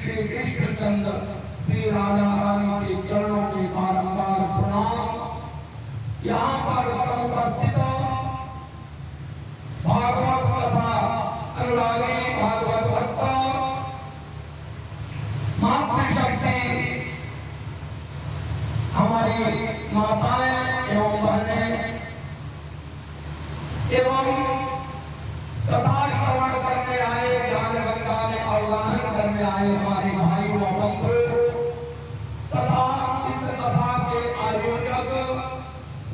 श्री कृष्णचंद्र श्री राधा रानी के हमारी माताएं एवं बहनें एवं कथा श्रवण करने आए, ज्ञान गंगा में अवगाहन करने आए हमारे भाई व बंधु तथा इस कथा के आयोजक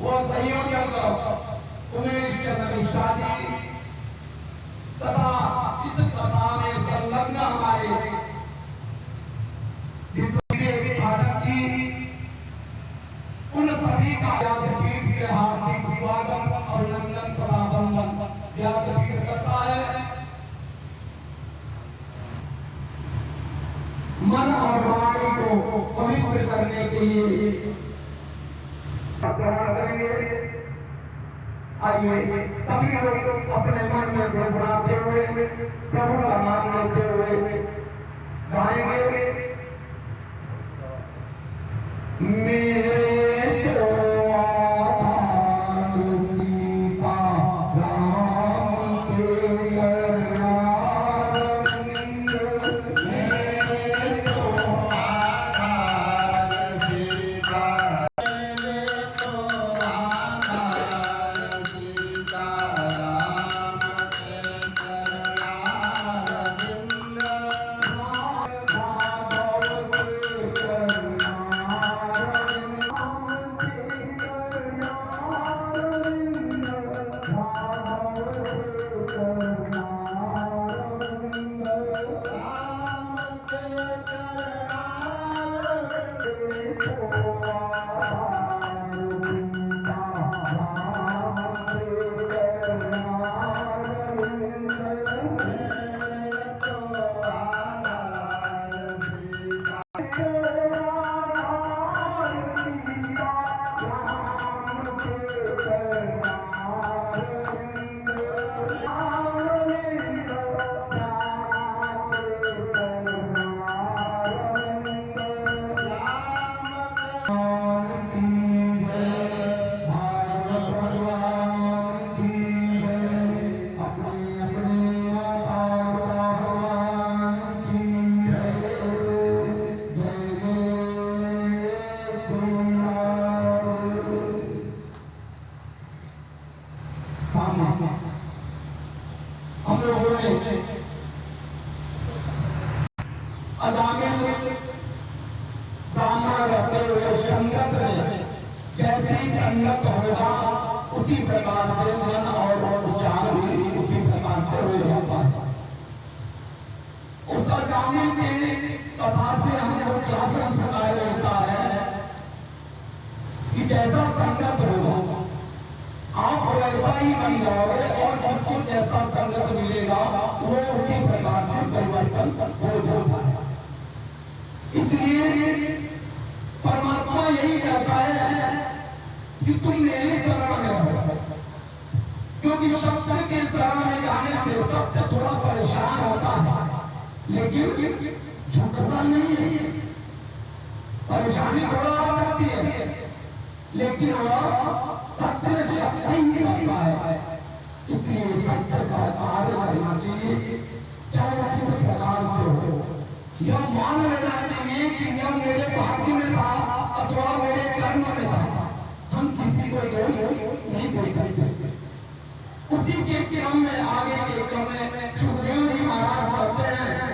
व संयोजक उमेश चंद्र मिश्रा जी तथा इस कथा में संलग्न हमारे पाठक जी, उन सभी का व्यासपीठ से हार्दिक स्वागत अभिनंदन तथा वंदन व्यासपीठ करता है। मन और वाणी को पवित्र करने के लिए श्रवण करेंगे। आइए सभी लोग अपने मन में गुनगुनाते हुए प्रभु का नाम लेते हुए गाएंगे। मेरे तो आधार सीता राम के चरणारविंद, मेरे तो आधार सीता, मेरे तो आधार सीता राम के चरणारविंद, भागवत चरणा हम लोगों ने अजामिल ब्राह्मण रहते हुए संगत में जैसे ही संगत होगा उसी प्रकार से मन और विचार भी उसी प्रकार से हो जाता है। उस अजामिल की कथा से हमको क्या संस्कार होता है कि जैसा संगत होगा आप वैसा ही बन जाओगे और जिसको जैसा संगत मिलेगा वो उसी प्रकार से परिवर्तन हो जाता है। इसलिए परमात्मा यही कहता है कि तुम मेरे शरण में हो, क्योंकि सत्य के शरण में जाने से सत्य थोड़ा परेशान होता है लेकिन झुकता नहीं है। परेशानी थोड़ा आ सकती है लेकिन वह सत्य सत्य ही होता है। इसलिए सत्य का कार्य करना चाहिए, चाहे किस प्रकार से हो। यह मान लेना चाहिए कि यह मेरे भाग्य में था अथवा मेरे कर्म में था। हम किसी को दोष नहीं दे सकते। उसी के क्रम में आगे के क्रम में सुखदेव जी महाराज कहते हैं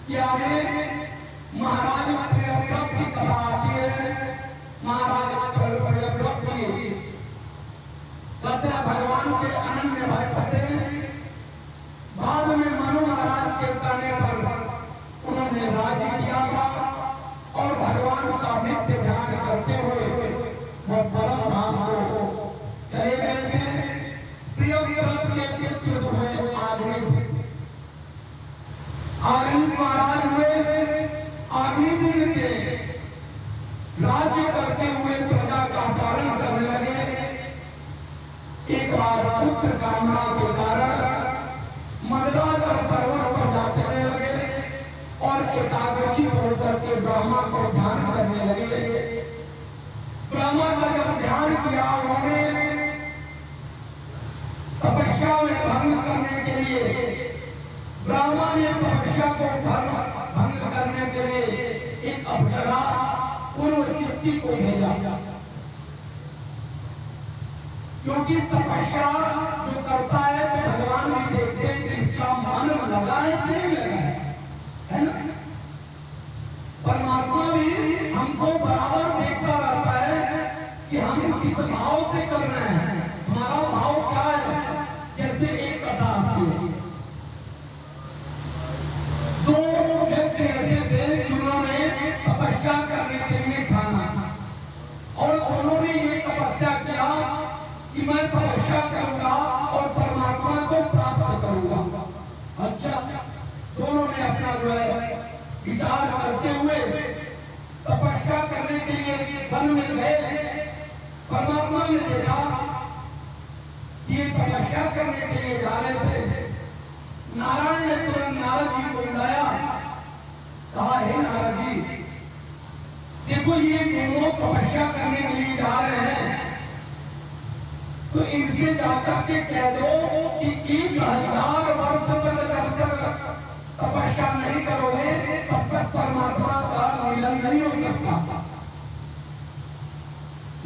कि आगे महाराज प्रियव्रत की कथा आती है। महाराज प्रियव्रत की भगवान के अनन्य भक्त थे। बाद में मनु महाराज के कहने पर उन्होंने राज्य किया था और भगवान का नित्य ध्यान करते हुए वो परम धाम को चले गए थे। प्रियव्रत के पुत्र हुए आग्निक महाराज हुए। आग्निक के राज्य करते हुए प्रजा का पालन करने लगे। एक बार पुत्र कामना के कारण मंदराचल पर्वत पर जाते लगे और एकादशी होकर के ब्रह्मा को ध्यान करने लगे। ब्रह्मा का जब ध्यान किया उन्होंने तपस्या में भंग करने के लिए, ब्रह्मा ने तपस्या को भंग करने के लिए एक अप्सरा पूर्व व्यक्ति को भेजा, क्योंकि तपस्या जो करता है तो भगवान भी देखते हैं कि इसका मन लगा है कि नहीं लगा है ना। परमात्मा भी हमको बराबर देखता रहता है कि हम किस भाव से कर रहे हैं, हमारा भाव क्या है। जैसे एक कथा आती है, दो व्यक्ति ऐसे थे जिन्होंने तपस्या करने के लिए ठाना, और दोनों ने ये तपस्या किया कि मैं तपस्या करूंगा और परमात्मा को प्राप्त करूंगा। अच्छा, दोनों ने अपना जो है विचार करते हुए तपस्या करने के लिए वन में गए। परमात्मा ने देखा कि ये तपस्या करने के लिए जा रहे थे। नारायण ने तुरंत नारद जी को बुलाया, कहा हे नारद जी, देखो ये दोनों तपस्या करने के लिए जा रहे हैं, तो इनसे जाकर के कह दो कि 1000 वर्ष तक जब तक तपस्या नहीं करोगे तब तक परमात्मा का मिलन नहीं हो सकता।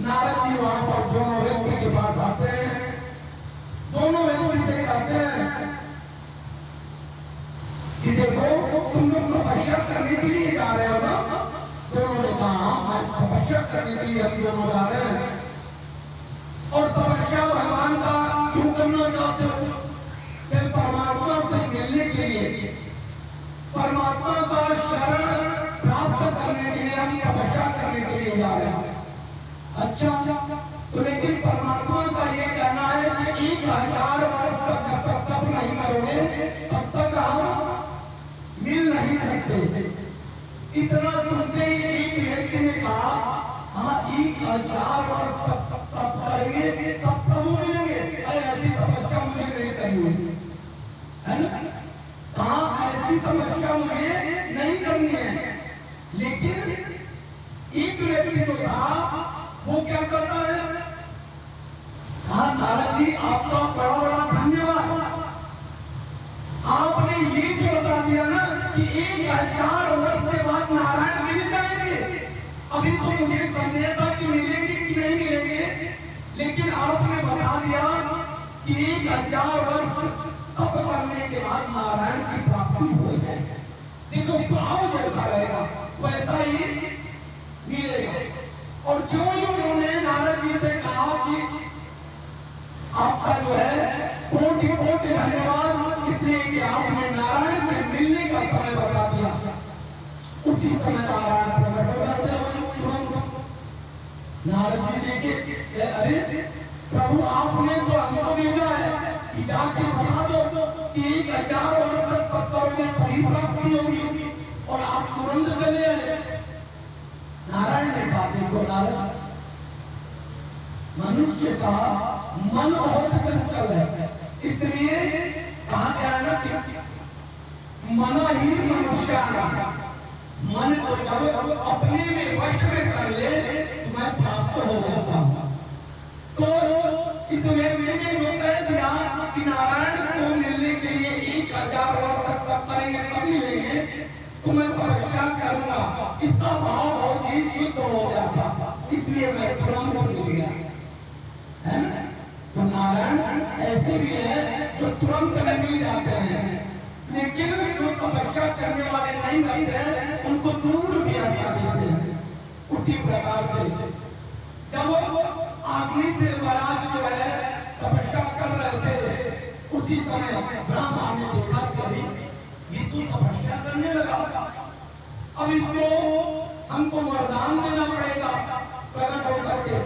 नारद जी वहां पर दोनों व्यक्ति के पास आते हैं, दोनों व्यक्ति से कहते हैं कि देखो तुम लोग तपस्या करने के लिए जा रहे हो ना। दोनों ने कहा तपस्या करने के लिए हम दोनों जा रहे हैं, और तपस्या भगवान का क्यों करना चाहते हो? परमात्मा से मिलने के लिए, परमात्मा का शरण प्राप्त करने के लिए हम तपस्या करने के लिए जा रहे हैं। अच्छा, तो लेकिन परमात्मा का ये कहना है कि 1000 वर्ष तक जब तक तप नहीं करोगे तब तक हम मिल नहीं सकते। इतना सुनते ही एक व्यक्ति ने कहा, हाँ 1000 वर्ष तक तप करेंगे तब प्रभु मिलेंगे। ऐसी तपस्या मुझे नहीं करनी है ना। हाँ, ऐसी तपस्या मुझे नहीं करनी है। लेकिन एक व्यक्ति जो था वो क्या करता है, हाँ नारद जी आपका बड़ा बड़ा धन्यवाद, आपने ये जो बता दिया ना कि 1000 वर्ष के बाद नारायण मिल जाएंगे। अभी तो मुझे संदेह था कि मिलेंगे कि नहीं मिलेंगे, लेकिन आपने बता दिया कि 1000 वर्ष तप करने के बाद नारायण की प्राप्ति हो जाएगी। देखो भाव जैसा रहेगा वैसा ही मिलेगा। और जो उन्होंने नारद जी से कहा कि आपका जो है कोटि कोटि धन्यवाद, इसलिए कि आपने नारायण से मिलने का समय बता दिया, उसी समय नारायण प्रकट हो जाते हैं तुरंत। नारद जी देखे, अरे प्रभु आपने तो हमको भेजा है कि जाके बता दो कि 1000 वर्ष तक तत्व में तभी प्राप्ति होगी, और आप तुरंत चले आए। नारायण ने कहा, देखो नारायण, मनुष्य का मन बहुत चंचल है, इसलिए कहा गया है ना कि मन ही मनुष्य, मन को जब अपने में वश में कर ले तो मैं प्राप्त हो जाता हूँ। तो इसमें मैंने जो कह दिया कि नारायण को मिलने के लिए 1000 वर्ष तक तप करेंगे तब मिलेंगे, तो मैं तपस्या करूंगा, इसका भाव बहुत ही शुद्ध हो गया था, इसलिए मैं तुरंत मिल गया है ना। तो नारायण ऐसे भी है जो तुरंत मिल जाते हैं, लेकिन जो तपस्या करने वाले नहीं रहते हैं उनको दूर भी हटा देते हैं। उसी प्रकार से जब आदमी से महाराज जो है तपस्या कर रहे थे, उसी समय ब्रह्मा ने देखा कभी ये तो तपस्या करने लगा, अब इसको हमको वरदान देना पड़ेगा प्रकट होकर के।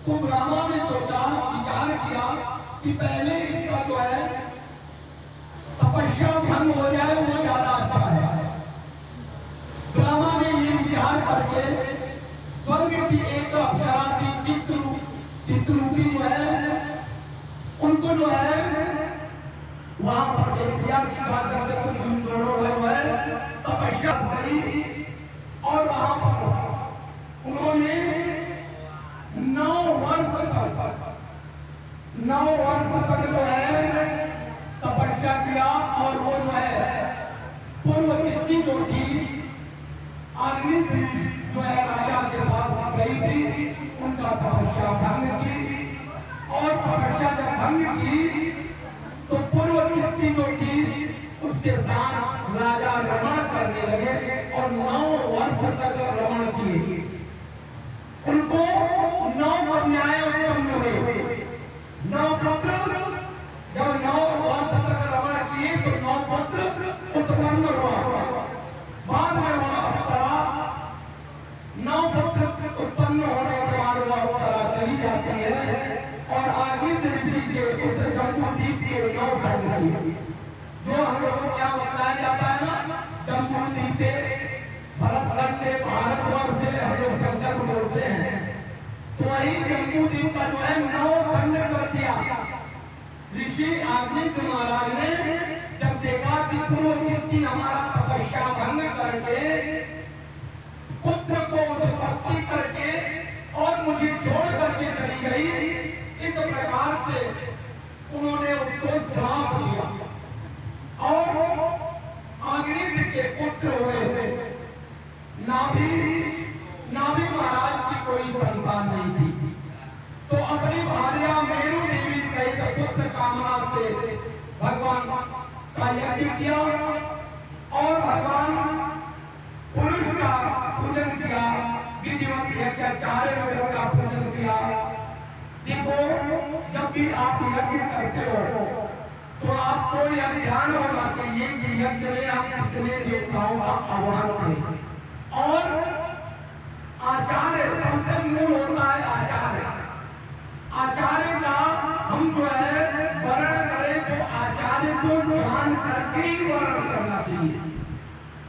तो ब्रह्मा ने सोचा, विचार किया कि पहले इसका जो है तपस्या भंग हो जाए वो ज्यादा अच्छा है। ब्रह्मा ने ये विचार करके स्वर्ग की एक अप्सरा थी चित्ररूपी जो है, उनको जो है वहां पर देख दिया करते उन दोनों जो है तपस्या करी, और वहां पर उन्होंने 9 वर्ष तक जो है तपस्या किया। और वो जो है पूर्व चित्ती जो थी आदमी जो है राजा के भंग की तो पूर्व चित्ती जो थी उसके साथ राजा रमण करने लगे और 9 वर्ष तक रमण किए। उनको 9 कन्याएं उत्पन्न हुई, 9 पुत्र। जब 9 वर्ष तक रमण किए तो 9 पुत्र उत्पन्न हुआ। बाद में वह अप्सरा 9 पुत्र उत्पन्न होने के बाद वह अप्सरा चली जाती है और आगे ऋषि के उस जम्बूद्वीप के 9 खंड किए, जो हम लोग को क्या बताया जाता है ना, जम्बूद्वीप भरतखंड भारतवर्ष से हम लोग संकल्प बोलते हैं। तो वही जम्बूद्वीप का जो है 9 खंड कर दिया। ऋषि आग्नेय महाराज ने जब देखा कि पूर्व चित्ती हमारा तपस्या भंग करके पुत्र को उत्पत्ति करके और मुझे छोड़ करके चली गई, इस प्रकार से उन्होंने उसको श्राप दिया और आग्नेय के पुत्र हुए। नाभि महाराज की कोई संतान नहीं थी, तो अपनी भार्या मेरु देवी सहित पुत्र कामना से भगवान का यज्ञ किया और भगवान पुरुष का पूजन किया, विधिवत यज्ञाचार्य लोगों का पूजन किया। देखो, जब भी आप यज्ञ करते हो तो आपको यह ध्यान होना चाहिए कि यज्ञ में आप कितने देवताओं का आह्वान करें। और आचार्य सबसे मूल होता है आचार्य। आचार्य का हम जो है वर्णन करें तो आचार्य को ध्यान करके ही वर्णन करना चाहिए।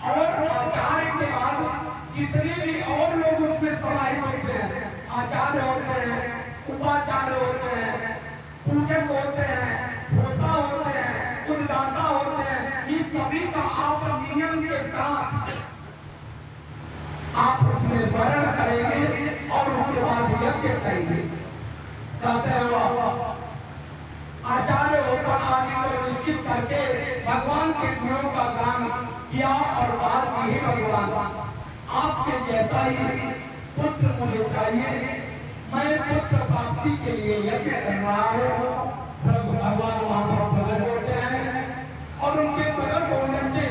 और आचार्य के बाद जितने भी और लोग उसमें समाहित होते हैं, आचार्य होते हैं, उपाचार्य होते हैं, पूजक होते हैं, होता होते हैं, उद्गाता होते हैं, ये सभी का आप नियम के साथ आप उसमें वर्णन करेंगे और उसके बाद यज्ञ करेंगे। कहते हैं आचार्य होता आदि को निश्चित करके भगवान के गुणों का गान किया और बात की, ही भगवान आपके जैसा ही पुत्र मुझे चाहिए, मैं पुत्र प्राप्ति के लिए यज्ञ कर रहा हूँ। प्रभु भगवान वहां पर प्रकट होते हैं और उनके प्रकट होने से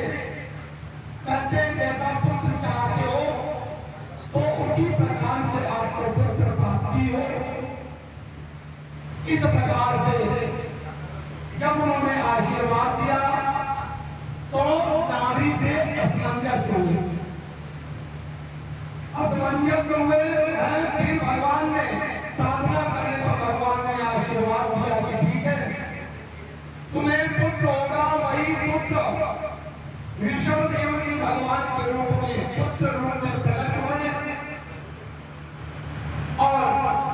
कहते हैं जैसा पुत्र चाहते हो तो उसी प्रकार से आपको पुत्र प्राप्ति हो। इस प्रकार से जब उन्होंने आशीर्वाद दिया तो नारी से असमंजस हुए, फिर भगवान ने प्रार्थना करने पर भगवान ने आशीर्वाद दिया कि ठीक है, तुम्हें पुत्र होगा। वही पुत्र ऋषभदेव जी भगवान के रूप में पुत्र रूप में प्रकट हुए और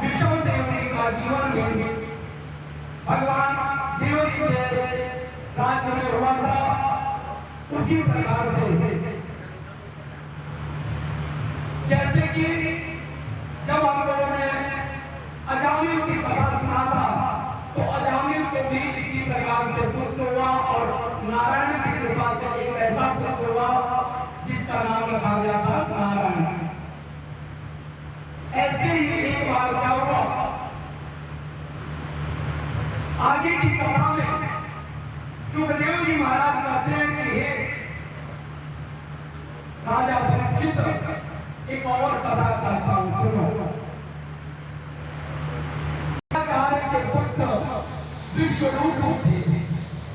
ऋषभदेव जी का जीवन भी भगवान देव जी के राज्य में हुआ था। उसी प्रकार से जैसे कि जब हम लोगों ने अजामिल की कथा सुना था तो अजामिल को भी इसी प्रकार से पुत्र हुआ और नारायण की कृपा से एक ऐसा पुत्र हुआ जिसका नाम रखा गया था नारायण। ऐसे ही एक बार क्या हुआ, आगे की कथा में सुखदेव जी महाराज कहते हैं कि हे राजा परीक्षित, एक और कथा कहता हूं, सुनो। के पुत्र विश्वरूप थे,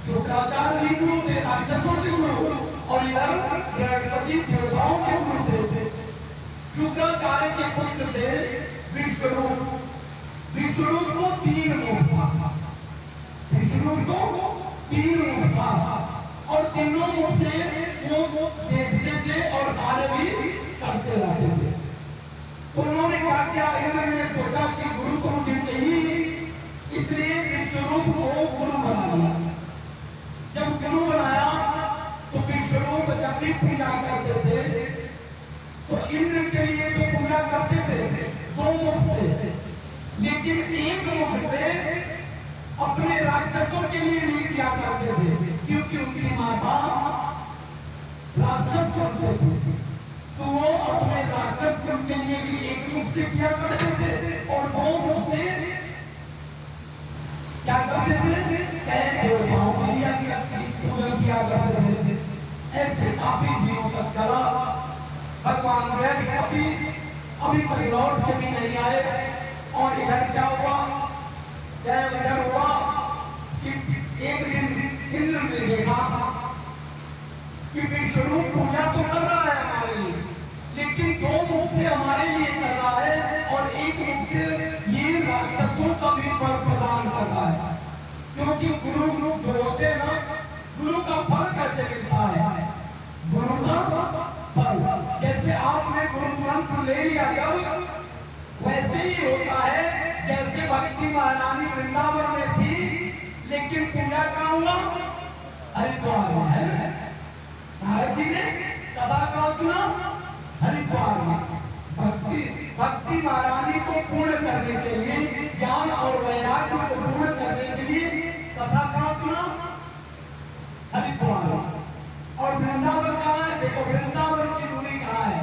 शुक्राचार्य गुरु थे, राक्षसों के गुरु, और इधर बृहस्पति देवताओं के गुरु थे। शुक्राचार्य के पुत्र थे विश्वरूप। विश्वरूप को 3 मुख था, विष्णु को 3 मुख था और तीनों मुख से वो देखते थे और कार्य भी करते रहते थे। तो उन्होंने क्या किया, इंद्र ने सोचा कि गुरु को मुझे चाहिए, इसलिए विश्वरूप को गुरु बना दिया। जब गुरु बनाया तो विश्वरूप जब भी पूजा करते थे तो इंद्र के लिए तो पूजा करते थे 2 मुख से, लेकिन 1 मुख से अपने राक्षसों के लिए नहीं किया करते थे, क्योंकि उनकी माता राक्षस करते थे। तो वो अपने राक्षस के लिए भी 1 मुख से किया करते थे और 2 मुख से क्या करते ऐसे काफी दिनों तक चला। भगवान गए अभी तक लौट के भी नहीं आए। और इधर क्या हुआ, इधर हुआ कि एक दिन इंद्र ने देखा कि विष्णु पूजा तो कर रहा है हमारे लिए, लेकिन दो मुख से हमारे लिए कर रहा है और एक मुख से ये राक्षसों का भी फल प्रदान कर रहा है। क्योंकि गुरु जो होते हैं ना, गुरु का फल कैसे मिलता है, गुरु का फल जैसे आपने गुरु मंत्र ले लिया जब, वैसे ही होता है। जैसे भक्ति महारानी वृंदावन में थी, लेकिन पूजा कहाँ हुआ, हरिद्वार में है। नारद जी ने कथा का सुना हरिद्वार में। भक्ति महारानी को पूर्ण करने के लिए, ज्ञान और वैराग्य को पूर्ण करने के लिए कथा का सुना हरिद्वार। और वृंदावन कहाँ है, देखो वृंदावन की दूरी कहाँ है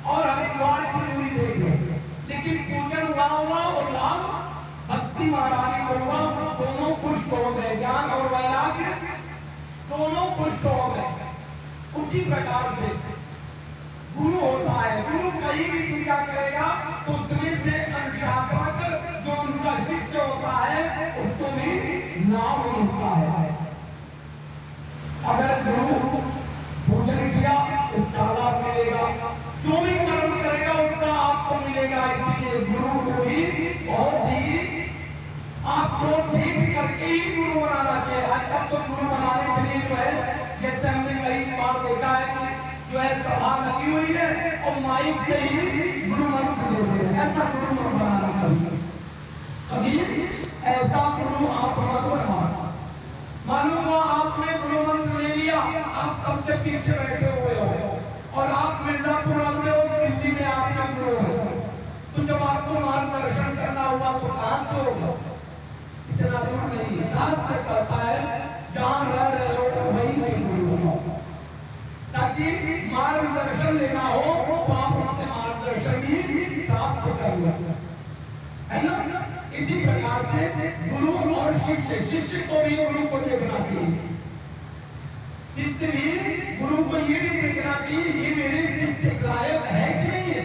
और हरिद्वार की दूरी देखो। लेकिन पूजन हुआ और लाभ भक्ति महारानी को हुआ, दोनों पुष्ट हो गए, ज्ञान और वैराग्य दोनों पुष्ट हो गए। उसी प्रकार से गुरु होता है, गुरु कहीं भी पूजा करेगा तो उसमें से अनुशासक जो उनका शिष्य होता है उसको भी नाम मिलता है। अगर गुरु पूजन किया उसका लाभ मिलेगा, जो भी कर्म करेगा उसका आपको मिलेगा। इसलिए गुरु को भी बहुत ही आपको ठीक करके ही गुरु बनाना चाहिए। आज तक तो गुरु बनाने के लिए जो है, जैसे हमने कई बार देखा है कि जो है सभा लगी हुई है और माइक से ही गुरु मंत्र देते हैं, ऐसा गुरु मंत्र बनाना चाहिए। कभी ऐसा गुरु आप मत बनाओ। मालूम हुआ आपने गुरु मंत्र ले लिया, आप सबसे पीछे बैठे हुए हो और आप मिर्जापुर आते हो, दिल्ली में आपका गुरु है, तो जब आपको मार्गदर्शन करना हुआ तो कहां से होगा, इतना दूर नहीं। शास्त्र कहता है जहां रह रहे हो वहीं पे गुरु बनाओ, ताकि मार्गदर्शन लेना हो तो आप उनसे मार्गदर्शन भी प्राप्त कर लो, है ना। इसी प्रकार से गुरु और शिष्य को भी गुरु को देखना चाहिए, शिष्य भी गुरु को ये भी देखना चाहिए ये मेरे शिष्य लायक है कि नहीं है।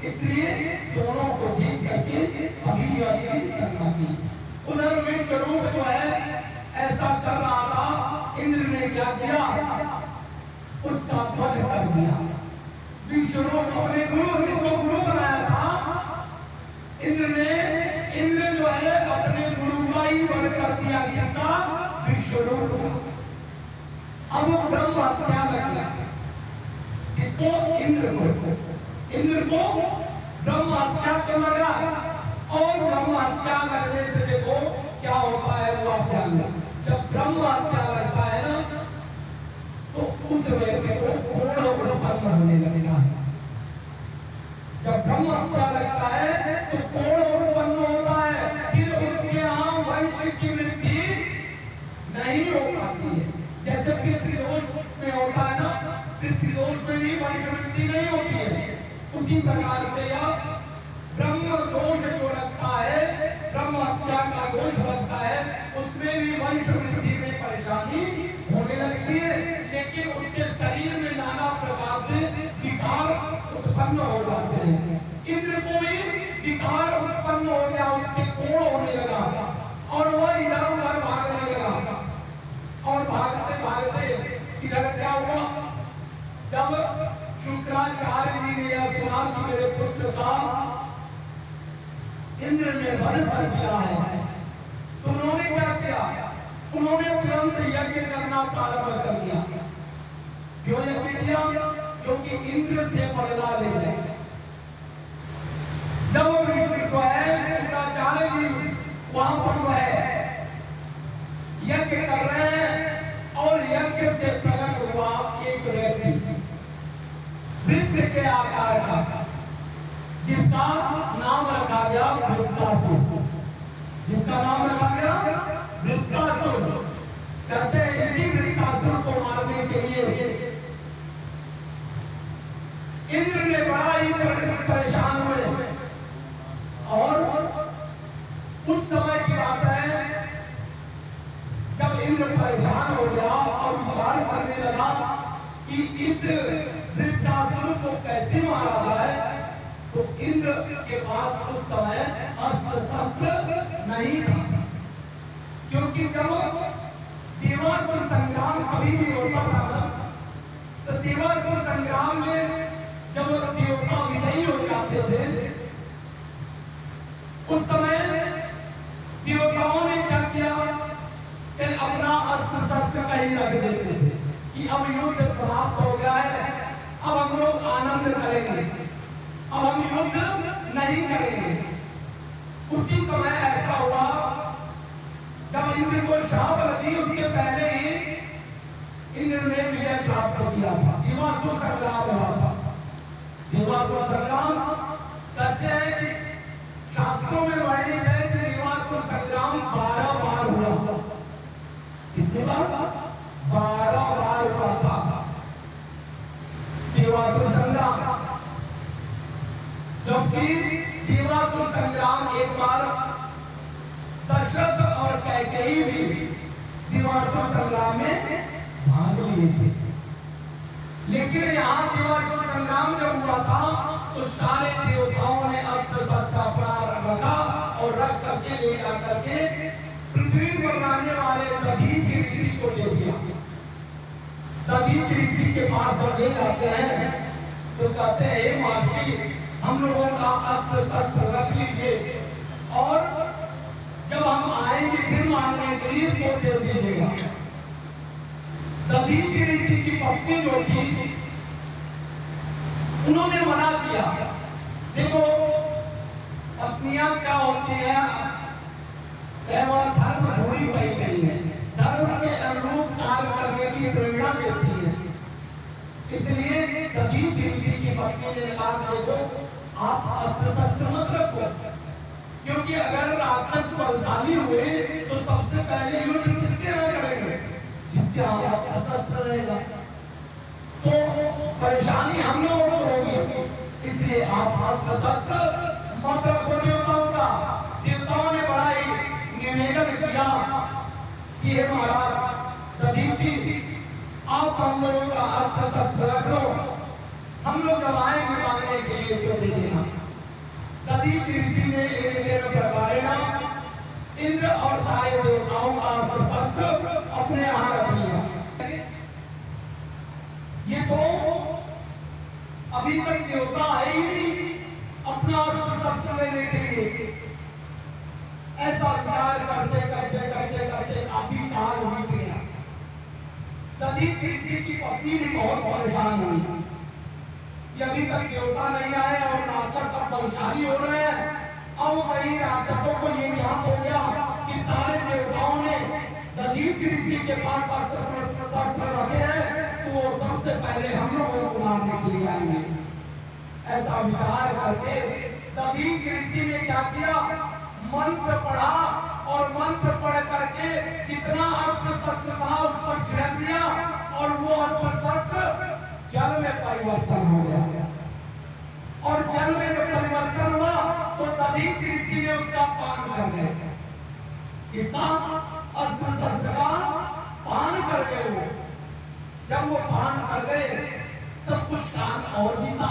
इसलिए दोनों को देख करके अभी करना चाहिए। उधर विश्व रूप जो है ऐसा कर रहा था, इंद्र ने क्या किया, उसका वध कर दिया। विश्व रूप अपने गुरु, जिसको गुरु बनाया था इंद्र जो है अपने गुरु का ही वध कर दिया। किसका, विश्व रूप का। अब ब्रह्म हत्या लगा इसको, इंद्र को ब्रह्म हत्या तो लगा, और ब्रह्म हत्या लगने से देखो क्या होता है वो आप जान लो। जब ब्रह्म हत्या लगता है ना तो उस व्यक्ति को पूर्ण उत्पन्न होने लगेगा। जब ब्रह्म हत्या लगता है तो पूर्ण उत्पन्न होता है, फिर उसके यहाँ वंश की वृद्धि नहीं हो पाती है। जैसे पितृदोष में होता है ना, पितृदोष में भी वंश वृद्धि नहीं होती है। उसी प्रकार से यह ब्रह्म दोष जो लगता है, ब्रह्म हत्या का दोष लगता है, उसमें भी वंश वृद्धि में परेशानी होने लगती है। लेकिन उसके शरीर में नाना प्रकार से विकार उत्पन्न हो जाते हैं। इंद्र को भी विकार उत्पन्न हो गया, उसके कोण होने लगा और वह इधर उधर भागने लगा। और भागते भागते इधर क्या हुआ, जब शुक्राचार्य जी ने यह सुना कि मेरे पुत्र का इंद्र ने वध कर दिया है, तो उन्होंने क्या किया, उन्होंने तुरंत यज्ञ करना प्रारंभ कर दिया। क्यों यज्ञ किया, क्योंकि इंद्र से बदला ले गए। जब जो है शुक्राचार्य जी वहां पर जो है यज्ञ कर रहे हैं और यज्ञ से प्रकट हुआ एक व्यक्ति वृत्त के आकार का, जिसका नाम रखा गया वृत्तासुर। जिसका नाम रखा गया वृत्तासुर। कहते हैं इसी वृत्तासुर को मारने के लिए इंद्र ने बड़ा ही परेशान हुए। और उस समय की बात है जब इंद्र परेशान हो गया और विचार करने लगा इस वृद्धासुर को कैसे मारा जाए, तो इंद्र के पास उस समय अस्त्र शस्त्र नहीं था। क्योंकि जब देवासुर संग्राम कभी भी होता था ना, तो देवासुर संग्राम में जब देवता विजयी हो जाते थे, उस समय देवताओं ने क्या किया कि अपना अस्त्र शस्त्र कहीं रख देते थे कि अब युद्ध समाप्त हो गया है, अब हम लोग आनंद करेंगे, अब हम युद्ध नहीं करेंगे। उसी समय ऐसा हुआ जब इंद्र को शाप लगी, उसके पहले ही इंद्र ने विजय प्राप्त किया था। देवासुर संग्राम हुआ था। देवासुर संग्राम कहते हैं, शास्त्रों में वर्णित है कि देवासुर संग्राम 12 बार हुआ। कितने बार? 12 बार हुआ था देवासुर संग्राम। जबकि देवासुर संग्राम एक बार दशरथ और कैकेयी भी देवासुर संग्राम में भाग लिए थे। लेकिन यहाँ देवासुर संग्राम जब हुआ था तो सारे देवताओं ने अस्त्र शस्त्र अपना रखा और रख करके ले जाकर के पृथ्वी पर रहने वाले दधीचि ऋषि को ले दिया। दधीचि ऋषि के पास जब ले जाते हैं तो कहते हैं, महर्षि हम लोगों का अस्त्र शस्त्र रख लीजिए और जब हम आएंगे फिर मारने के लिए तो दे दीजिएगा। दधीचि ऋषि की पत्नी जो थी उन्होंने मना किया। देखो पत्नियां क्या होती है, धर्म भूरी पई गई है, धर्म के अनुरूप कार्य करने की प्रेरणा देती है। इसलिए दधीचि ऋषि की पत्नी ने कहा, देखो आप अस्त्र शस्त्र मत रखो, क्योंकि अगर राक्षस बलशाली हुए तो सबसे पहले युद्ध किसके यहाँ करेंगे? जिसके यहाँ अस्त्र शस्त्र रहेगा, तो परेशानी हम लोगों को होगी। इसलिए आप अस्त्र शस्त्र मत रखो देवताओं का। देवताओं ने बड़ा ही निवेदन किया कि हे महाराज दधीचि, आप हम लोगों का अस्त्र शस्त्र रख लो, हम लोग जब आएंगे मांगने के लिए तो दे देना। दधीचि ऋषि ने एक प्रकारेण इंद्र और सारे देवताओं का अस्त्र शस्त्र अपने यहाँ रख लिया। ये तो अभी तक देवता आए ही नहीं अपना अस्त्र शस्त्र लेने के लिए। ऐसा विचार करते करते करते करते काफी काल बीत गया। दधीचि ऋषि की पत्नी भी बहुत परेशान हुई। अभी तक देवता नहीं आए और राक्षस सब बलशाली हो रहे हैं। अब वही राक्षसों को ये ज्ञान हो गया कि सारे देवताओं ने दधीचि ऋषि के पास शस्त्र रखे हैं, तो वो सबसे पहले हम लोगों को मारने के लिए आएंगे। ऐसा विचार करके दधीचि ऋषि ने क्या किया, मंत्र पढ़ा और मंत्र पढ़ करके जितना अस्त्र शस्त्र था उस पर छिड़क दिया और वो अस्त्र शस्त्र जल में परिवर्तन हो गया। और जल में जब परिवर्तन हुआ तो दधीचि ऋषि ने उसका पान कर लिया। किसका? अस्त्र शस्त्र का पान कर गए वो। जब वो पान कर गए तब कुछ काल और भी था।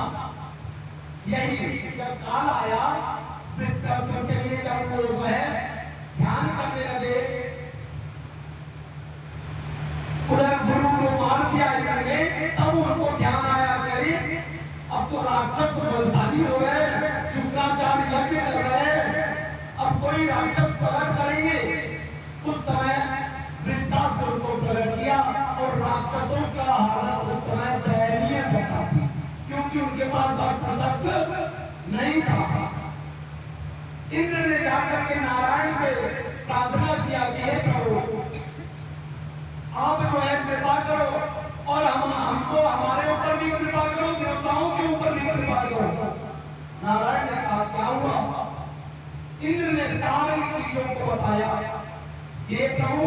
यही जब काल आया वृत्तासुर के लिए, जब वो जो है ध्यान करने लगे, उधर गुरु को मार दिया करके, तब उनको ध्यान आया करी अब तो राक्षस बलशाली हो गए, शुक्राचार्य यज्ञ कर रहे हैं, अब कोई राक्षस प्रकट करेंगे। उस समय वृत्तासुर को प्रकट किया और राक्षसों का हालत उस समय दयनीय बना थी, क्योंकि उनके पास अस्त्र शस्त्र नहीं था। इंद्र ने जाकर के नारायण से प्रार्थना किया कि हे प्रभु, आप जो है कृपा करो और हमको हमारे ऊपर भी कृपा करो, देवताओं के ऊपर भी कृपा करो। नारायण ने कहा क्या हुआ? इंद्र ने सारी चीजों को बताया। ये प्रभु,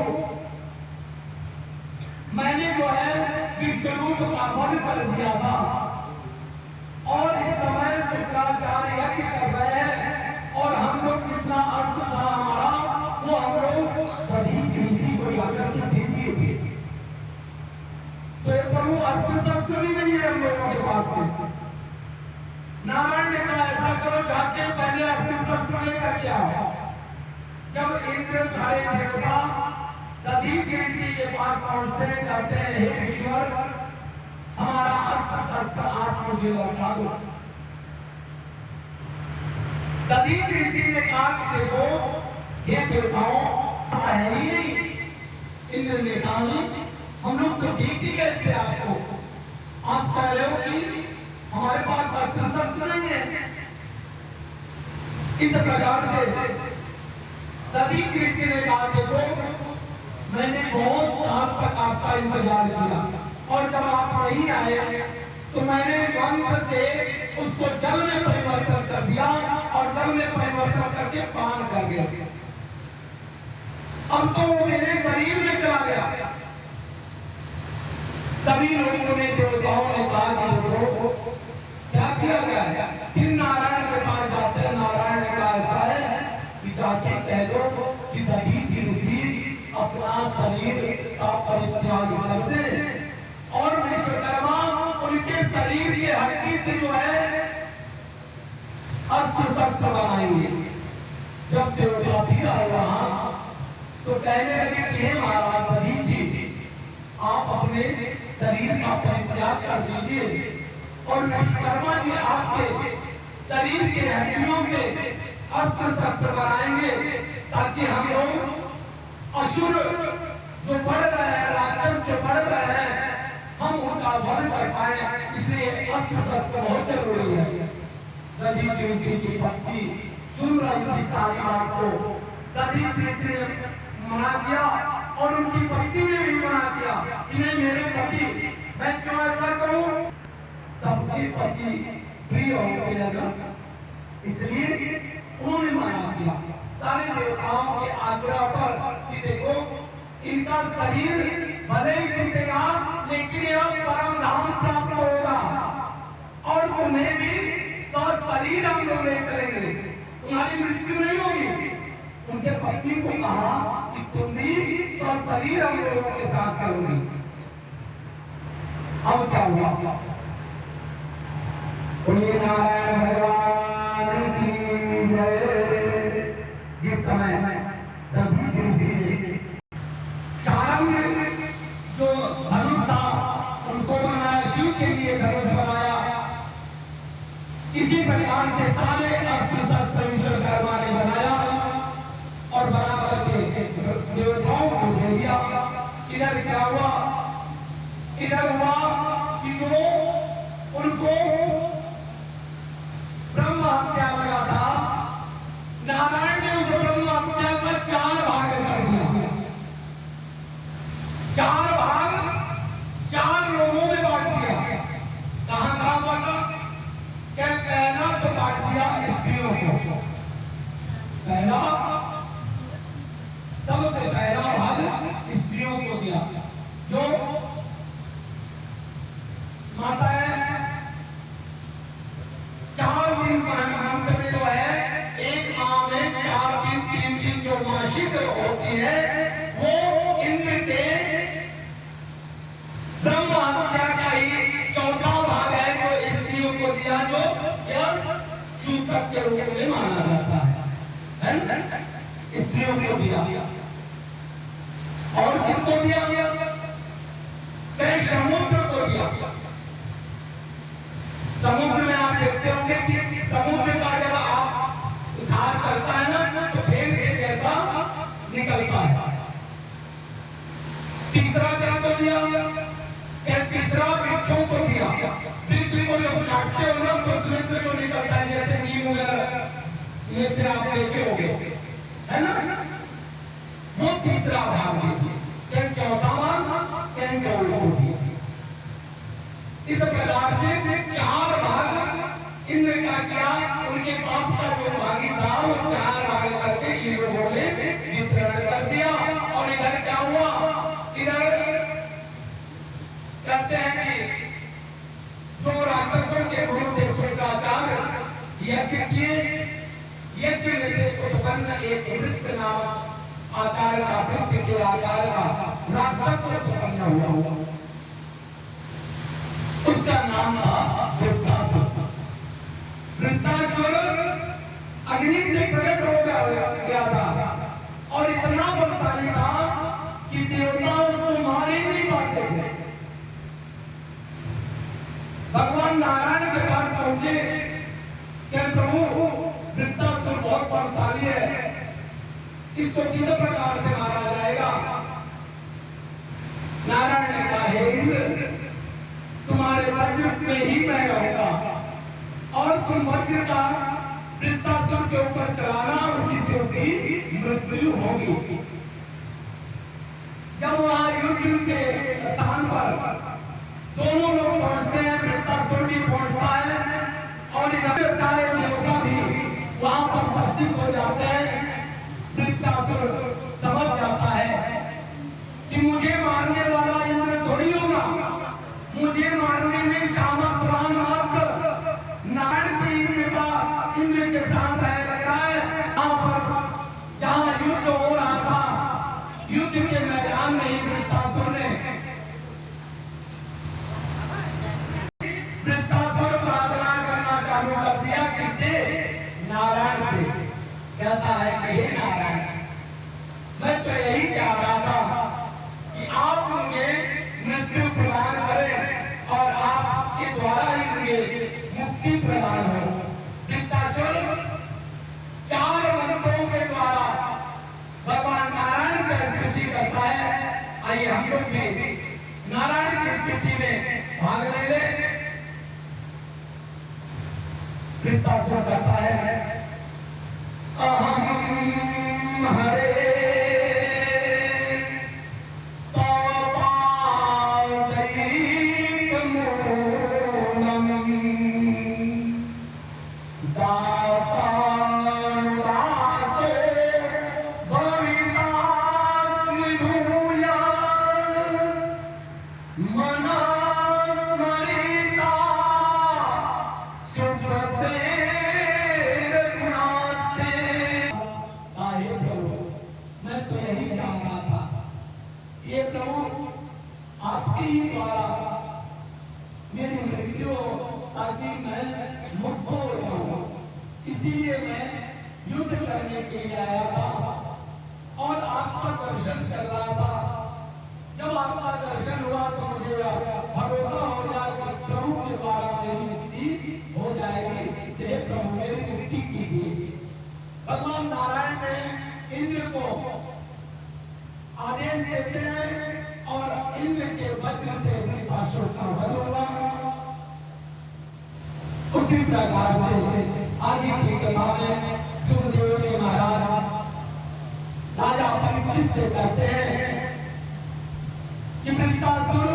मैंने जो है विश्वरूप का वध कर दिया था और इस समय शुक्राचार्य यज्ञ कर रहे हैं और हम लोग कितना अस्त्र था हमारा, वो हम लोग दधीचि ऋषि को जाकर के दे दिए। तो ये प्रभु अस्त्र शस्त्र भी इंद्र सारे देवता दधीचि ऋषि के पास पहुंचते हैं, कहते हैं हे ईश्वर हमारा अस्त्र शस्त्र आप मुझे लौटा दो। दधीचि ऋषि ने कहा कि देखो ये देवताओं है ही नहीं। इंद्र ने कहा हम लोग तो ठीक ही कहते आपको, आप कह रहे हो कि हमारे पास अस्त्र शस्त्र नहीं है। इस प्रकार से दधीचि ऋषि ने कहा देखो मैंने बहुत रात तक आपका इंतजार किया और जब आप नहीं आए तो मैंने मंत्र से उसको जल में परिवर्तन कर दिया और जल में परिवर्तन करके पान कर दिया। अब तो वो मेरे शरीर में चला गया। सभी लोगों ने देवताओं ने कहा कि लोगों क्या किया गया? फिर नारायण के पास जाते हैं। नारायण ने कहा ऐसा है कि जाके कह दो कि दधीचि ऋषि अपना शरीर का परित्याग कर दे और विश्वकर्मा उनके शरीर के हड्डी से जो है अस्त्र शस्त्र बनाएंगे। जब देवता भी आए वहां तो कहने लगे कि हे महाराज दधीचि आप अपने शरीर का परित्याग कर दीजिए और विश्वकर्मा जी आपके शरीर के हड्डियों से अस्त्र शस्त्र बनाएंगे ताकि हम लोग असुर जो बढ़ रहे हैं, राक्षस जो बढ़ रहे हैं, हम उनका वध कर पाए। इसलिए अस्त्र शस्त्र बहुत जरूरी है। दधीचि ऋषि की पत्नी सुन रही थी सारी बात को। दधीचि ऋषि ने मना किया और उनकी पत्नी ने भी मना किया कि नहीं मेरे पति, मैं क्यों ऐसा करूं? सबके पति प्रिय हो गया, इसलिए उन्होंने मना किया सारे देवताओं के आग्रह पर कि देखो इनका शरीर भले ही छूटेगा लेकिन यह परम धाम प्राप्त होगा और तुम्हें भी शरीर हम लोग ले चलेंगे, तुम्हारी मृत्यु नहीं होगी। उनके पत्नी को कहा कि तुम भी शरीर हम लोगों के साथ चलोगी। अब क्या हुआ? बोलिए नारायण भगवान की जय। जिस समय दधीचि ऋषि ने शारंग जो धनुष था उनको बनाया, शिव के लिए धनुष बनाया, इसी प्रकार से सारे अस्त्र शस्त्र विश्वकर्मा ने बनाया और बना करके देवताओं को दे दिया। इधर क्या हुआ? इधर हुआ कि जो उनको ब्रह्म हत्या लगा था, नारायण ने उस ब्रह्म हत्या का 4 भाग कर दिया। 4 भाग 4 लोगों में बांट दिया। कहां कहां बांटा? क्या पहला तो बांट दिया स्त्रियों को। पहला सबसे पहला भाग स्त्रियों को दिया। जो माता है 4 दिन मंत्र में जो है एक माह में 4 दिन 3 दिन जो मासिक होती है वो इंद्र के ब्रह्म हत्या का ही 4था भाग है जो स्त्रियों को दिया, जो सूतक के रूप में माना जाता है। स्त्रियों को दिया और किसको दिया? समुद्र को दिया। समुद्र में आप देखते होंगे कि समुद्र का जब आप उधार चलता है ना तो फेन के जैसा निकलता है। तीसरा क्या को दिया? तीसरा वृक्षों को दिया। वृक्ष को जब काटते हो ना तो उसमें से जो निकलता है जैसे नीम वगैरह में से आप देखे होंगे, है ना? वो तीसरा भाग दिया। चौथा भाग कहीं गौड़ को दिया। इस प्रकार से 4 भाग इंद्र का किया। उनके पाप का जो भागी था वो 4 भाग करके इन लोगों ने वितरण कर दिया। और इधर क्या हुआ? इधर कहते हैं कि जो राक्षसों के गुरु थे शुक्राचार्य यज्ञ किए, यज्ञ में से उत्पन्न एक वृत्त नामक आकार का, वृत्त के आकार का राक्षस उत्पन्न हुआ। उसका नाम था वृत्तासुर। वृत्तासुर अग्नि से प्रकट हो गया था और इतना बलशाली था कि देवता उसको मार ही नहीं पाते थे। भगवान नारायण के पास पहुंचे कि प्रभु वृत्तासुर बहुत बलशाली है, इसको किस प्रकार से मारा जाएगा। नारायण ने कहा, हे इंद्र, तुम्हारे वज्र में ही मैं रहूंगा और तुम वज्र का वृत्तासुर के ऊपर चलाना, उसी से उसकी मृत्यु होगी। जब वहां युद्ध के स्थान पर दोनों लोग पहुंचते हैं, वृत्तासुर भी पहुंचता है और इधर सारे देवता भी वहां पर उपस्थित हो जाते हैं। वृत्तासुर समझ जाता है कि मुझे मारने वाला इंद्र थोड़ी होगा, मुझे मारने में शामक पुराण मात्र नारायण की कृपा इंद्र के साथ लग रहा है। वहां पर जहां युद्ध हो रहा था, युद्ध के मैदान में ही वृत्तासुर प्रार्थना करना चालू कर दिया, किससे? नारायण से। कहता है कि हे नारायण, मैं तो यही चाह रहा था कि आप मुझे मृत्यु प्रदान करें और आपके द्वारा ही मुझे मुक्ति प्रदान हो। वृत्तासुर 4 मंत्रों के द्वारा भगवान नारायण की स्तुति करता है। आइए हम लोग भी नारायण की स्तुति में भाग ले। वृत्तासुर कहता है, अहम हरे आपके ही द्वारा मेरी मृत्यु, ताकि मैं मुक्त हो जाऊं। इसीलिए मैं युद्ध करने के लिए आया था और आपका दर्शन कर रहा था। जब आपका दर्शन हुआ तो मुझे भरोसा हो गया कि प्रभु के द्वारा मेरी मुक्ति हो जाएगी। हे प्रभु, मेरी मुक्ति कीजिए। भगवान नारायण ने इंद्र को आदेश देते हैं और इंद्र के वज्र से वृत्तासुर का वध होगा। उसी प्रकार से आगे की कथा में सुखदेव जी महाराज राजा परीक्षित से कहते हैं कि वृत्तासुर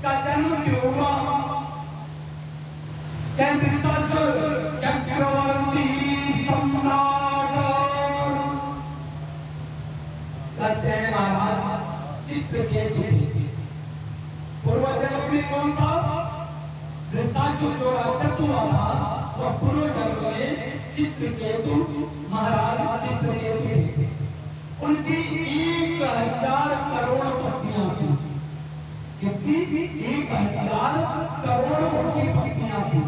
का जन्म क्यों हुआ। वृत्तासुर चक्रवर्ती सम्राट कहते हैं महाराज चित्रकेतु। पूर्व जन्म में कौन था? वृत्तासुर जो राक्षस हुआ था वह पूर्व जन्म में चित्रकेतु, महाराज चित्रकेतु थे। उनकी 1000 करोड़ पत्नियां थी। कितनी? 1000 करोड़ उनकी पत्नियां थी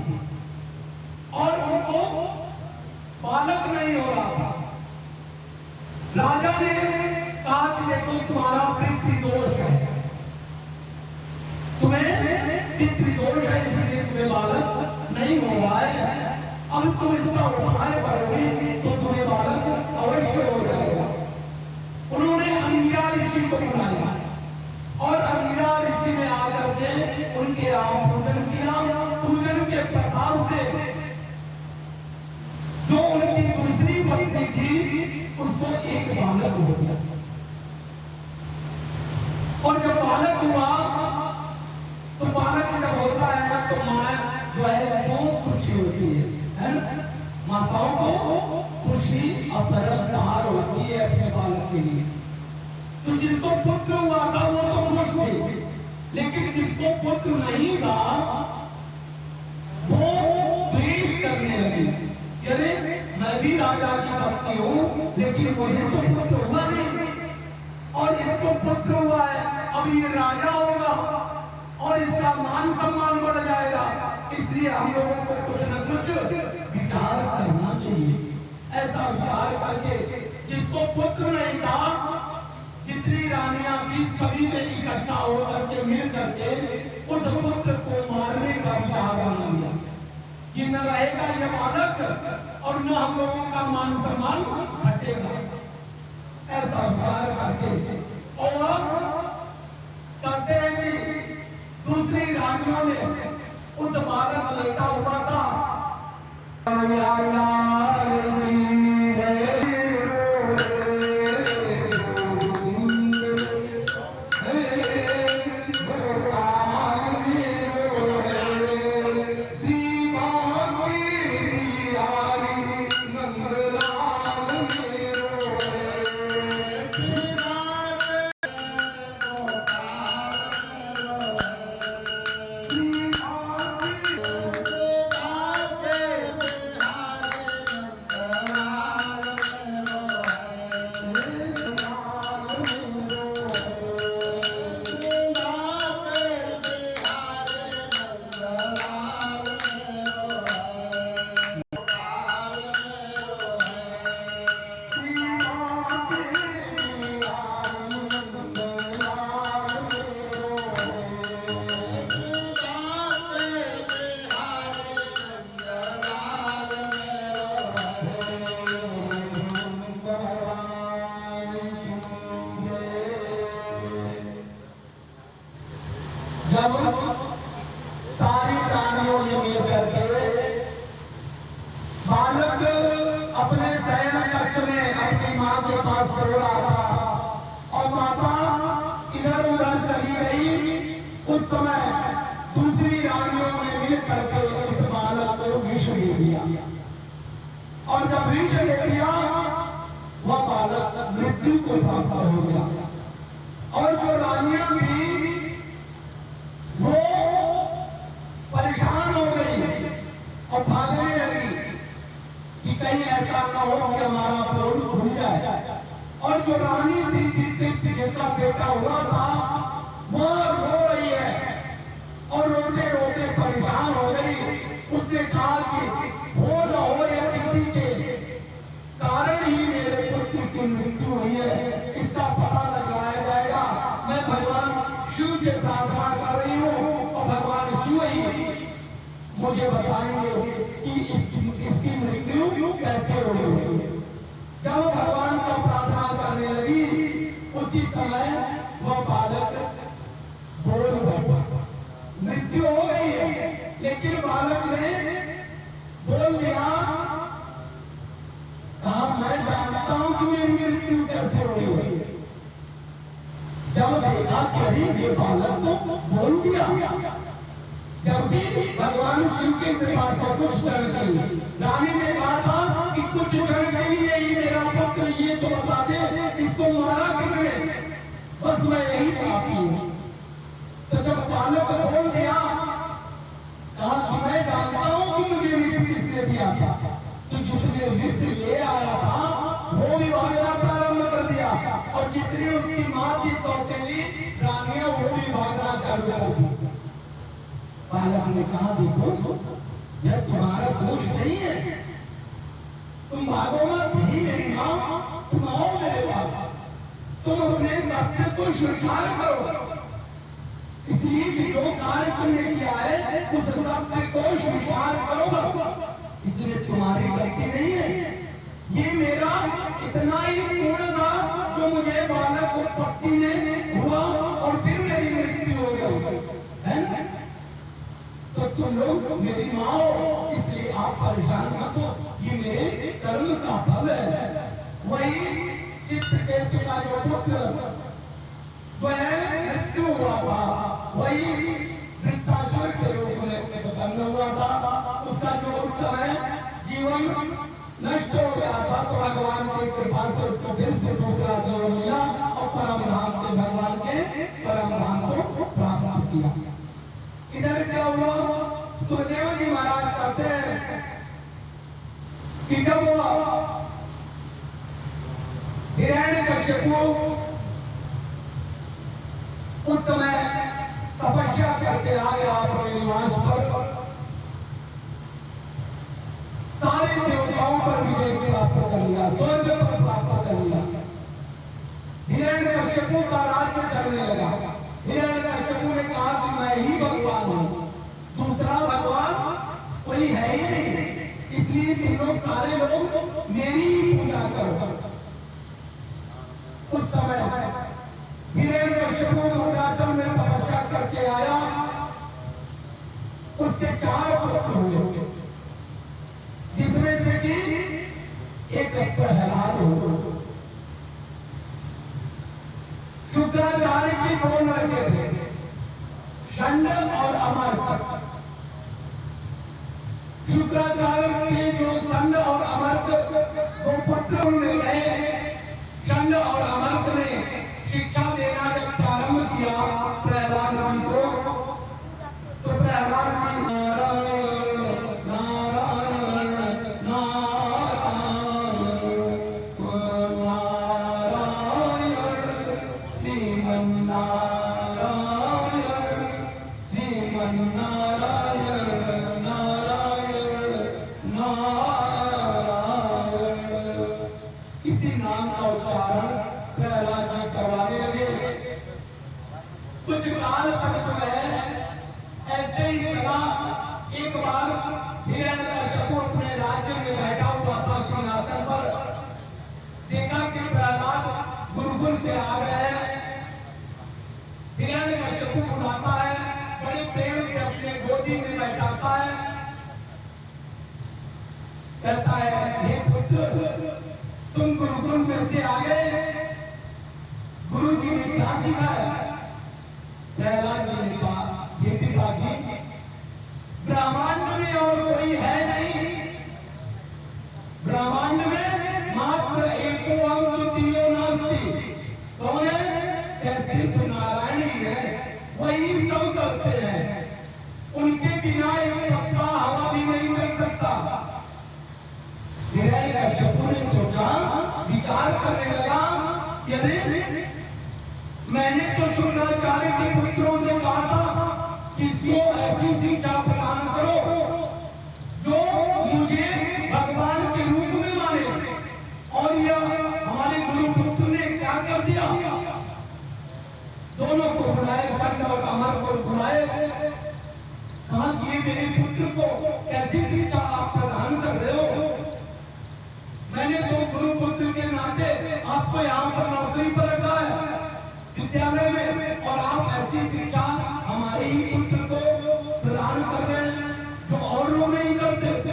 और उनको बालक नहीं हो रहा था। राजा ने कहा कि देखो, तुम्हारा पितृदोष है, तुम्हें पितृदोष है, इसलिए तुम्हें बालक नहीं हो रहा है। अब तुम इसका उपाय करोगे तो तुम्हें बालक अवश्य हो जाएगा। उन्होंने अंगिरा ऋषि को बुलाया और अंगिरा ऋषि ने आकर के उनके यहाँ पूजन किया। पूजन के प्रताप से जो उनकी दूसरी पत्नी थी उसको एक बालक हो गया और जब बालक हुआ तो बालक जब होता है ना तो माँ जो है बहुत खुशी होती है ना। माताओं को खुशी अपरंपार होती है अपने बालक के लिए। तो जिसको पुत्र हुआ था वो तो खुश थे, लेकिन जिसको पुत्र नहीं था वो द्वेष करने लगे। अरे मैं भी राजा की पत्नी हूँ लेकिन मुझे तो पुत्र हुआ नहीं और इसको पुत्र हुआ है, अब ये राजा होगा और इसका मान सम्मान बढ़ जाएगा। इसलिए हम लोगों को कुछ न कुछ विचार करना चाहिए। ऐसा विचार करके जिसको पुत्र नहीं था, जितनी रानियां थी सभी ने इकट्ठा होकर के मिल करके उस पुत्र को मारने का विचार बना लिया कि न रहेगा ये बालक और न हम लोगों का मान सम्मान घटेगा। ऐसा विचार करके और कहते हैं कि दूसरी रानियों ने उस बालक लड़का हुआ था जब सारी रानियों ने मिल करके बालक अपने शयन कक्ष में अपनी मां के पास सो रहा था और माता इधर उधर चली गई, उस समय दूसरी रानियों ने मिल करके उस बालक को विष दे दिया और जब विष दे दिया वह बालक मृत्यु को प्राप्त हो गया। और जो रानियां थी वो परेशान हो गई और भागने लगी कि कहीं ऐसा ना हो कि हमारा पोल खुल जाए। और जो रानी थी जिसका बेटा हुआ था वो रो रही है और रोते रोते परेशान हो गई। उसने कहा कि हो न हो या किसी के कारण ही मेरे पुत्र की मृत्यु हुई है, इसका पता लगाया जाएगा। मैं भगवान शिव से प्रार्थना कर रही हूँ और भगवान शिव ही मुझे बताएंगे कि इसकी मृत्यु कैसे हुई। जब भगवान को प्रार्थना करने लगी उसी समय वह बालक बोल बैठा। मृत्यु हो गई है लेकिन बालक ने बोल दिया, कहा मैं जानता हूं कि मेरी मृत्यु कैसे हुई। जब देखा कि ये बालक तो बोल दिया, जब भी भगवान शिव के कृपा से कुछ क्षण के लिए रानी ने कहा था कि कुछ क्षण के लिए ही मेरा पुत्र ये तो बता दे इसको मारा किसने, बस मैं यही चाहती हूँ। तो जब बालक बोल दिया, कहा कि मैं जानता हूँ कि मुझे विष किसने दिया था, तो जिसने विष ले आया था वो भी भागना प्रारंभ कर दिया और जितनी उसकी माँ की सौतेली रानियां वो भी भागना चालू कर दी। बालक ने कहा देखो यह तुम्हारा दोष नहीं है, तुम भागो मत, भी मेरी माँ, तुम आओ मेरे पास, तुम अपने सत्य को स्वीकार करो। इसलिए कि जो कार्य तुमने किया है उस सत्य को स्वीकार करो बस, इसलिए तुम्हारी गलती नहीं है। ये मेरा इतना ही पूर्ण था जो मुझे बालक उत्पत्ति में हुआ और फिर मेरी मृत्यु हो गई है ना। तो तुम लोग मेरी माँ हो इसलिए आप परेशान मत हो, ये मेरे कर्म का फल है। वही चित्रकेतु का जो पुत्र वह मृत्यु हुआ था, वही वृद्धाश्रम के रूप में उत्पन्न हुआ था। उसका जो उस समय जीवन नष्ट हो गया था तो भगवान की कृपा से उसको फिर से दूसरा जीवन मिला और परम धाम के भगवान के परम धाम को प्राप्त किया। इधर क्या हुआ, सुखदेव जी महाराज कहते हैं कि जब हिरण्यकश्यपु उस समय तपस्या करके आ गया अपने निवास पर, सारे देवताओं पर विजय प्राप्त प्राप्त कर लिया, स्वर्ग पद प्राप्त कर लिया। हिरण्यकश्यपु का राज्य चलने लगा। हिरण्यकश्यपु ने कहा कि मैं ही भगवान हूं, दूसरा भगवान कोई है ही नहीं, इसलिए तुम लोग सारे लोग मेरी ही पूजा करो। उस समय हिरण्यकश्यपु मंदराचल में तपस्या करके आया। उसके 4 पुत्र हुए, जिसमें से कि एक प्रहलाद हो। शुक्राचार्य की 2 लड़के थे, षंड और अमर्त। शुक्राचार्य के जो षंड और अमर्त 2 पुत्र मिल गए। षंड और अमर्त ने शिक्षा देना जब प्रारंभ किया प्रहलाद जी को, तो प्रहलाद जी नारायण नारायण नारायण श्रीमन्नारायण श्रीमन्नारायण नारायण नारायण, इसी नाम का उच्चारण प्रहलाद जी करवाने लगे। कुछ काल तक जो है ऐसे ही चला। एक बार हिरण्यकश्यपु अपने राज्य में बैठा हुआ था सिंहासन पर, देखा कि प्रहलाद गुरुकुल से आ गए हैं। हिरण्यकश्यपु बुलाता है, बड़े प्रेम से अपने गोदी में बैठाता है, कहता है हे पुत्र तुम गुरुकुल में से आ गए, गुरु जी ने क्या सिखाया? प्रहलाद जी ने कहा ये पिताजी ब्रह्मांड में और कोई है नहीं, ब्रह्मांड में मात्र एको अंग द्वितीयो नास्ति। कौन है? सिर्फ नारायण ही है, वही सब करते हैं, उनके बिना एक पत्ता हवा भी नहीं चल सकता। हिरण्यकश्यपु ने सोचा, विचार करने लगा, यदि मैंने तो शुक्राचार्य के पुत्रों से कहा था कि इसको ऐसी शिक्षा प्रदान करो जो मुझे भगवान के रूप में माने, और यह हमारे गुरु पुत्र ने क्या कर दिया? दोनों को बुलाए, षंड और अमर को बुलाए, कहा कि ये मेरे पुत्र को कैसी शिक्षा आप प्रदान कर रहे हो? मैंने तो गुरु पुत्र के नाते आपको यहाँ पर नौकरी पर रखा है विद्यालय में, और आप ऐसी शिक्षा हमारे ही पुत्र को प्रदान कर रहे हैं जो और लोग नहीं करते।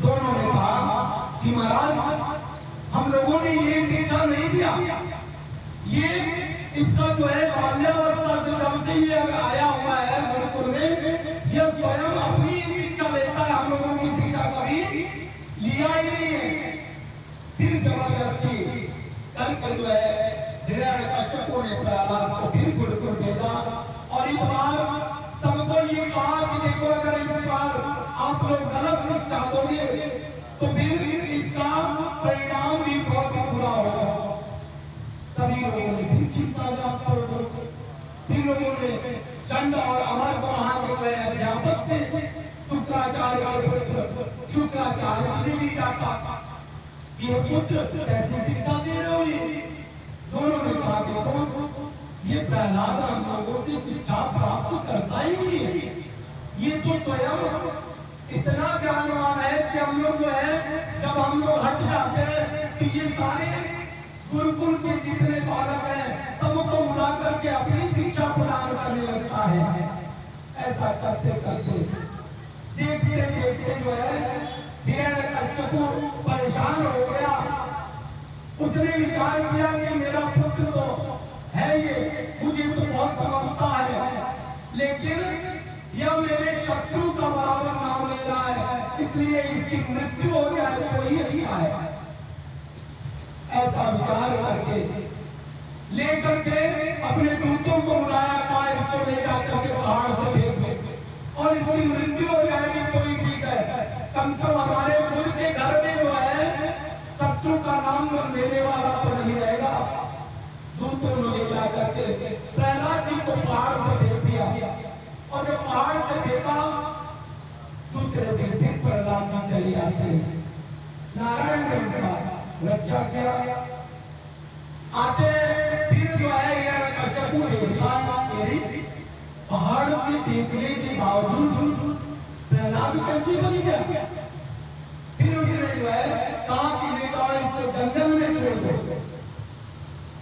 दोनों ने कहा कि महाराज हम लोगों ने ये शिक्षा नहीं दिया, ये इसका जो है बाल्यावस्था से जब से ये आया हुआ है गुरुकुल में, यह स्वयं अपनी शिक्षा लेता है, हम लोगों की शिक्षा कभी लिया ही नहीं है। फिर जबरदस्ती करके जो है हिरण्यकश्यपु ने प्रहलाद को फिर गुरुकुल भेजा, और इस बार सबको ये कहा कि देखो अगर इस बार आप लोग गलत शिक्षा दोगे तो फिर इसका परिणाम भी बहुत बुरा होगा। सभी लोगों ने फिर चिंता जाप कर, फिर लोगों ने षंड और अमर को वहां के अध्यापक थे शुक्राचार्य के पुत्र, शुक्राचार्य ने भी डांटा, ये पुत्र कैसी शिक्षा दे रहे हो? ये दोनों ने कहा देखो ये प्रहलाद हम लोगों से शिक्षा प्राप्त करता ही नहीं है, ये तो स्वयं इतना ज्ञानवान है कि हम लोग जो है जब हम लोग हट जाते हैं तो ये सारे गुरुकुल के जितने बालक हैं सबको बुला करके अपनी शिक्षा प्रदान करने लगता है। ऐसा करते करते देखते देखते जो है हिरण्यकश्यपु परेशान हो गया। उसने विचार किया कि मेरा पुत्र तो है ये, मुझे तो बहुत गमता है, लेकिन यह मेरे शत्रु का बराबर नाम ले रहा है, इसलिए इसकी मृत्यु हो जाए तो वही अच्छा है। ऐसा विचार करके लेकर के अपने दूतों को बुलाया, कहा इसको ले जाकर के पहाड़ से फेंक दो और इसकी मृत्यु हो जाएगी कोई ठीक है, कम से कम हमारे मुल्क के घर में जो है शत्रु का नाम लेने वाला तो नहीं रहेगा। दूतों ने ले जाकर के प्रहलाद जी को पहाड़ से फेंक दिया, और जब पहाड़ से फेंका दूसरे दिन फिर प्रहलाद गंगा की चली आती है। नारायण ने उनका रक्षा किया। आते फिर जो है हिरण्यकश्यपु देवता पहाड़ से देखने के बावजूद प्रहलाद कैसे बन गया। फिर उसने जो है कहा कि इसको जंगल में छोड़ दो,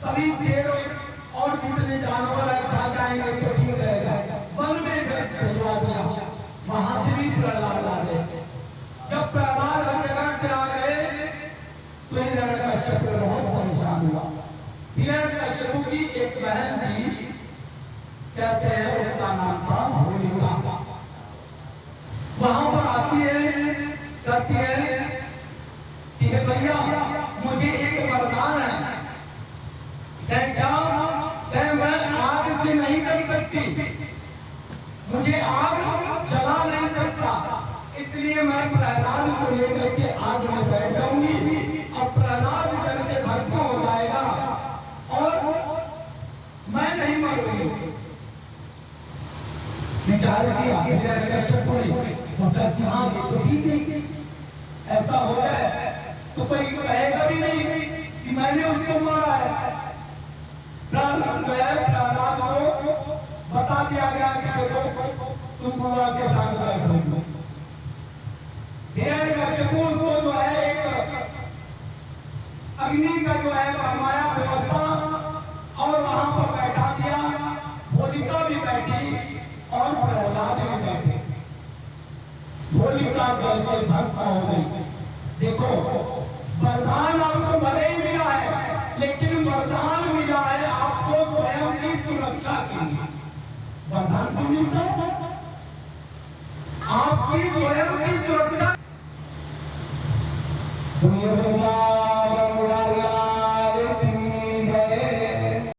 सभी शेर और जितने जानवर है खा जाएंगे तो ठीक रहेगा। वन में भिजवा दिया, वहां से भी प्रहलाद आ गए। जब प्रहलाद जगह से आ गए तो हिरण्यकश्यपु बहुत परेशान हुआ। हिरण्यकश्यपु की एक बहन थी, कहते हैं उसका नाम था होलिका। वहां पर आती है, कहती है कि भैया मुझे एक वरदान है। क्या? मैं आग से नहीं कर सकती, मुझे आग जला नहीं सकता, इसलिए मैं प्रहलाद को लेकर के आग में बैठ जाऊंगी। अब प्रहलाद जल के भस्म हो जाएगा और मैं नहीं मरूंगी। विचार किया हिरण्यकश्यपु ने, सोचा कि हाँ ये तो ठीक है, ऐसा हो जाए तो कोई कहेगा भी नहीं कि मैंने उसको मारा है। प्रहलाद को बता दिया गया कि देखो तुम कुआं के साथ बैठो। हिरण्यकश्यपु उसको जो है एक अग्नि का जो है बनवाया व्यवस्था और वहां पर बैठा दिया। होलिका भी बैठी और प्रहलाद भी बैठे। होलिका जल के भस्म हो गई। देखो वरदान आपको भले ही मिला है, लेकिन वरदान मिला है आपको स्वयं की सुरक्षा के लिए। वरदान क्यों मिलता है? आपकी स्वयं की सुरक्षा। दुनिया में